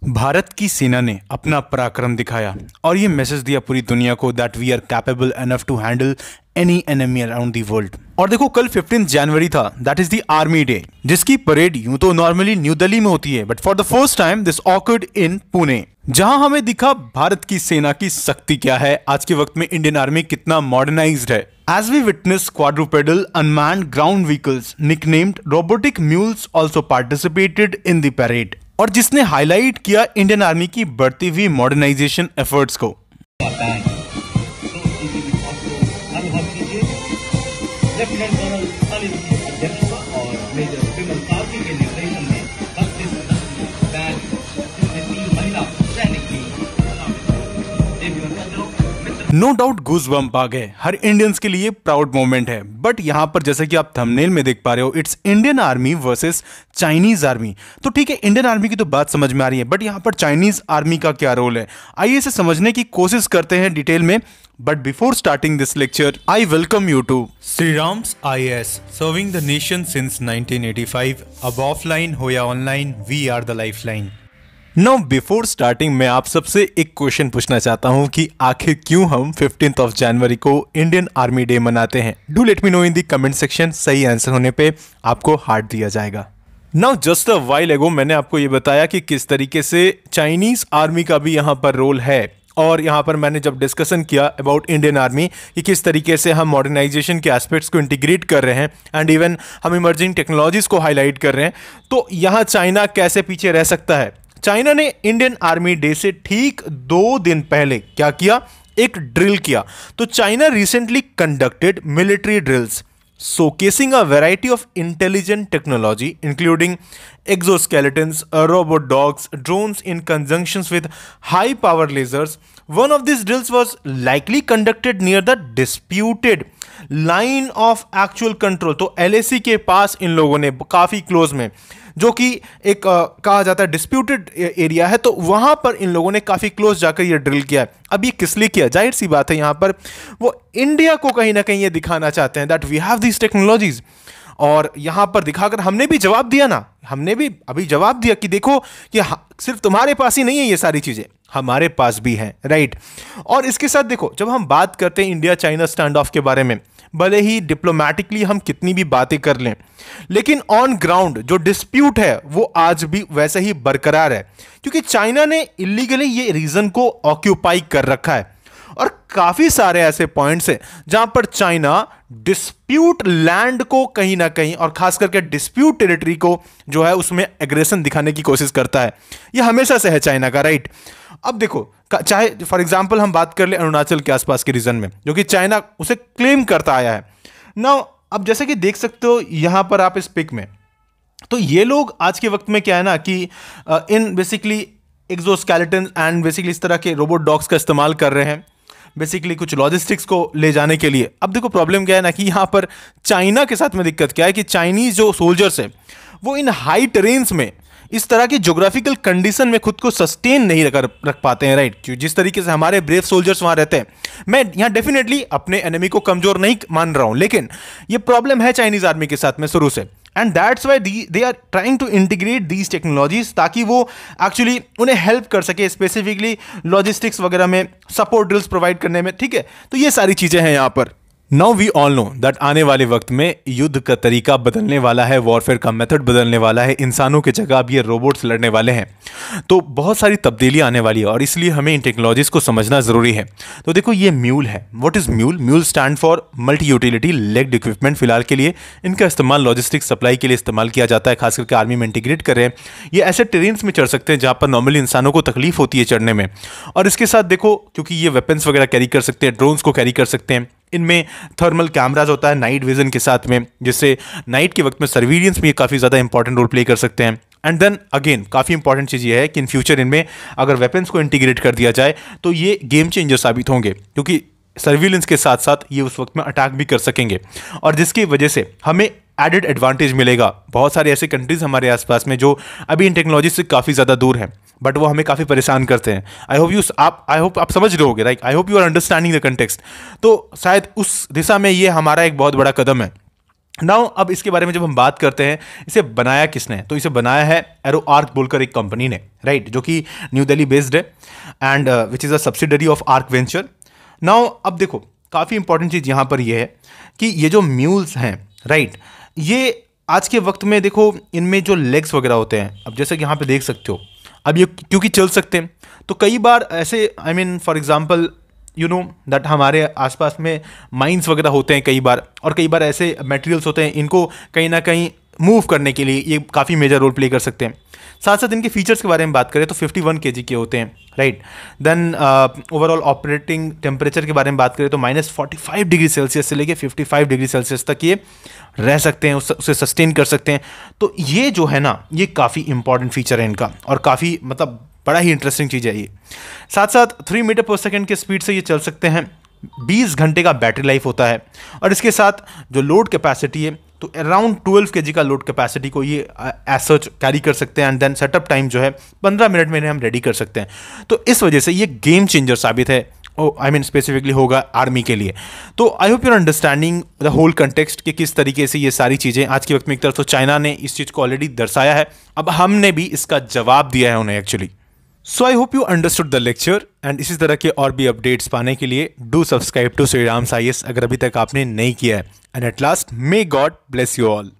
भारत की सेना ने अपना पराक्रम दिखाया और ये मैसेज दिया पूरी दुनिया को that we are capable enough to handle any enemy around the world. और देखो कल 15 जनवरी था, that is the army day, जिसकी परेड यूं तो नॉर्मली न्यू दिल्ली में होती है, but for the first time this occurred in Pune, जहां हमें दिखा भारत की सेना की शक्ति क्या है, आज के वक्त में इंडियन आर्मी कितना मॉडर्नाइज्ड है। As we witness quadrupedal unmanned ground vehicles nicknamed robotic mules also participated in the parade, और जिसने हाईलाइट किया इंडियन आर्मी की बढ़ती हुई मॉडर्नाइजेशन एफर्ट्स को। नो डाउट गूज़बम्प आ गए, हर इंडियंस के लिए प्राउड मोमेंट है। बट यहाँ पर जैसे कि आप थंबनेल में देख पा रहे हो, it's Indian army versus Chinese army. तो ठीक है, इंडियन आर्मी की तो बात समझ में आ रही है, बट यहाँ पर चाइनीज आर्मी का क्या रोल है, आइए इसे समझने की कोशिश करते हैं डिटेल में। But before starting this lecture, I welcome you to Shriram's IAS, serving the nation since 1985। अब ऑफलाइन हो या online, we are the lifeline. Now before starting मैं आप सबसे एक क्वेश्चन पूछना चाहता हूं कि आखिर क्यों हम 15th ऑफ जनवरी को इंडियन आर्मी डे मनाते हैं। Do let me know in the comment section, सही आंसर होने पे आपको हार्ट दिया जाएगा। नाउ जस्ट अ व्हाइल एगो मैंने आपको ये बताया कि किस तरीके से चाइनीज आर्मी का भी यहाँ पर रोल है, और यहाँ पर मैंने जब डिस्कशन किया अबाउट इंडियन आर्मी कि किस तरीके से हम मॉडर्नाइजेशन के एस्पेक्ट्स को इंटीग्रेट कर रहे हैं एंड इवन हम इमर्जिंग टेक्नोलॉजीज को हाईलाइट कर रहे हैं, तो यहाँ चाइना कैसे पीछे रह सकता है। चाइना ने इंडियन आर्मी डे से ठीक 2 दिन पहले क्या किया, एक ड्रिल किया। तो China recently conducted military drills showcasing a variety of intelligent technology including exoskeletons, robot dogs, drones in conjunction with high power lasers. One of these drills was likely conducted near the disputed line of actual control. तो LAC के पास इन लोगों ने काफी close में, जो कि एक कहा जाता है डिस्प्यूटेड एरिया है, तो वहां पर इन लोगों ने काफी क्लोज जाकर ये ड्रिल किया है। अब ये किस लिए किया, जाहिर सी बात है यहाँ पर वो इंडिया को कहीं ना कहीं ये दिखाना चाहते हैं that we have these technologies. और यहां पर दिखाकर हमने भी जवाब दिया ना, हमने भी अभी जवाब दिया कि देखो कि सिर्फ तुम्हारे पास ही नहीं है ये सारी चीजें, हमारे पास भी हैं, राइट। और इसके साथ देखो, जब हम बात करते हैं इंडिया चाइना स्टैंड ऑफ के बारे में, भले ही डिप्लोमैटिकली हम कितनी भी बातें कर लें, लेकिन ऑन ग्राउंड जो डिस्प्यूट है वो आज भी वैसे ही बरकरार है, क्योंकि चाइना ने इलीगली ये रीजन को ऑक्यूपाई कर रखा है। और काफी सारे ऐसे पॉइंट्स हैं जहां पर चाइना डिस्प्यूट लैंड को कहीं ना कहीं, और खास करके डिस्प्यूट टेरिटरी को जो है उसमें एग्रेशन दिखाने की कोशिश करता है। ये हमेशा से है चाइना का, राइट। अब देखो, चाहे फॉर एग्जांपल हम बात कर ले अरुणाचल के आसपास के रीजन में, जो कि चाइना उसे क्लेम करता आया है ना। अब जैसे कि देख सकते हो यहां पर आप इस पिक में, तो ये लोग आज के वक्त में क्या है ना कि in basically exoskeleton and basically इस तरह के रोबोट डॉग्स का इस्तेमाल कर रहे हैं बेसिकली कुछ लॉजिस्टिक्स को ले जाने के लिए। अब देखो प्रॉब्लम क्या है ना कि यहाँ पर चाइना के साथ में दिक्कत क्या है कि चाइनीज जो सोल्जर्स है वो इन हाई टेरेन्स में इस तरह की ज्योग्राफिकल कंडीशन में खुद को सस्टेन नहीं रख पाते हैं, राइट। क्यों, जिस तरीके से हमारे ब्रेव सोल्जर्स वहां रहते हैं, मैं यहाँ डेफिनेटली अपने एनिमी को कमजोर नहीं मान रहा हूं, लेकिन ये प्रॉब्लम है चाइनीज आर्मी के साथ में शुरू से, and that's why they are trying to integrate these technologies, ताकि वो एक्चुअली उन्हें हेल्प कर सके स्पेसिफिकली लॉजिस्टिक्स वगैरह में, सपोर्ट ड्रिल्स प्रोवाइड करने में, ठीक है। तो ये सारी चीजें हैं यहाँ पर। Now we all know that आने वाले वक्त में युद्ध का तरीका बदलने वाला है, वॉरफेयर का मेथड बदलने वाला है, इंसानों की जगह अब ये रोबोट्स लड़ने वाले हैं। तो बहुत सारी तब्दीलियां आने वाली है और इसलिए हमें इन टेक्नोलॉजीज को समझना जरूरी है। तो देखो ये म्यूल है। What is mule? Mule stand for multi utility legged equipment. फिलहाल के लिए इनका इस्तेमाल लॉजिस्टिक सप्लाई के लिए इस्तेमाल किया जाता है, खास करके आर्मी में इंटीग्रेट कर रहे हैं। ये ऐसे टेरेन्स में चढ़ सकते हैं जहां पर नॉर्मली इंसानों को तकलीफ होती है चढ़ने में। और इसके साथ देखो, क्योंकि ये वेपन्स वगैरह कैरी कर सकते हैं, ड्रोन्स को कैरी कर सकते हैं, इनमें थर्मल कैमराज होता है नाइट विजन के साथ में, जिससे नाइट के वक्त में सर्विलियंस में काफ़ी ज़्यादा इंपॉर्टेंट रोल प्ले कर सकते हैं। एंड देन अगेन काफ़ी इंपॉर्टेंट चीज़ ये है कि इन फ्यूचर इनमें अगर वेपन्स को इंटीग्रेट कर दिया जाए तो ये गेम चेंजर साबित होंगे, क्योंकि सर्विलेंस के साथ साथ ये उस वक्त में अटैक भी कर सकेंगे, और जिसकी वजह से हमें एडेड एडवांटेज मिलेगा। बहुत सारे ऐसे कंट्रीज हमारे आसपास में जो अभी इन टेक्नोलॉजी से काफ़ी ज़्यादा दूर हैं, बट वो हमें काफ़ी परेशान करते हैं। आई होप आप समझ रहे होगे, right. I hope you are understanding the context. तो शायद उस दिशा में ये हमारा एक बहुत बड़ा कदम है। नाउ अब इसके बारे में जब हम बात करते हैं, इसे बनाया किसने, तो इसे बनाया है एरो आर्क बोलकर एक कंपनी ने, राइट, जो कि न्यू दिल्ली बेस्ड है and which is a subsidiary of arc venture. Now अब देखो, काफ़ी इंपॉर्टेंट चीज़ यहाँ पर ये है कि ये जो म्यूल्स हैं, राइट, ये आज के वक्त में देखो इनमें जो लेग्स वगैरह होते हैं, अब जैसे कि यहाँ पे देख सकते हो, अब ये क्योंकि चल सकते हैं तो कई बार ऐसे, I mean for example you know that हमारे आसपास में माइंस वगैरह होते हैं कई बार, और कई बार ऐसे मटेरियल्स होते हैं, इनको कहीं ना कहीं मूव करने के लिए ये काफ़ी मेजर रोल प्ले कर सकते हैं। साथ साथ इनके फीचर्स के बारे में बात करें तो 51 kg के होते हैं, right. Then overall operating temperature के बारे में बात करें तो -45 डिग्री सेल्सियस से लेके 55 डिग्री सेल्सियस तक ये रह सकते हैं, उसे सस्टेन कर सकते हैं। तो ये जो है ना, ये काफ़ी इंपॉर्टेंट फीचर है इनका, और काफ़ी मतलब बड़ा ही इंटरेस्टिंग चीज़ है ये। साथ साथ 3 मीटर पर सेकेंड के स्पीड से ये चल सकते हैं, 20 घंटे का बैटरी लाइफ होता है, और इसके साथ जो लोड कैपेसिटी है तो अराउंड 12 kg का लोड कैपेसिटी को ये एज सच कैरी कर सकते हैं। एंड देन सेटअप टाइम जो है 15 मिनट में इन्हें हम रेडी कर सकते हैं। तो इस वजह से ये गेम चेंजर साबित है, आई मीन स्पेसिफिकली होगा आर्मी के लिए। तो I hope you're understanding the whole context कि किस तरीके से ये सारी चीज़ें आज के वक्त में एक तरफ तो चाइना ने इस चीज़ को ऑलरेडी दर्शाया है, अब हमने भी इसका जवाब दिया है उन्हें actually. So I hope you understood the lecture, and इसी तरह के और भी अपडेट्स पाने के लिए do subscribe to Shriram's IAS अगर अभी तक आपने नहीं किया है। And at last, may God bless you all.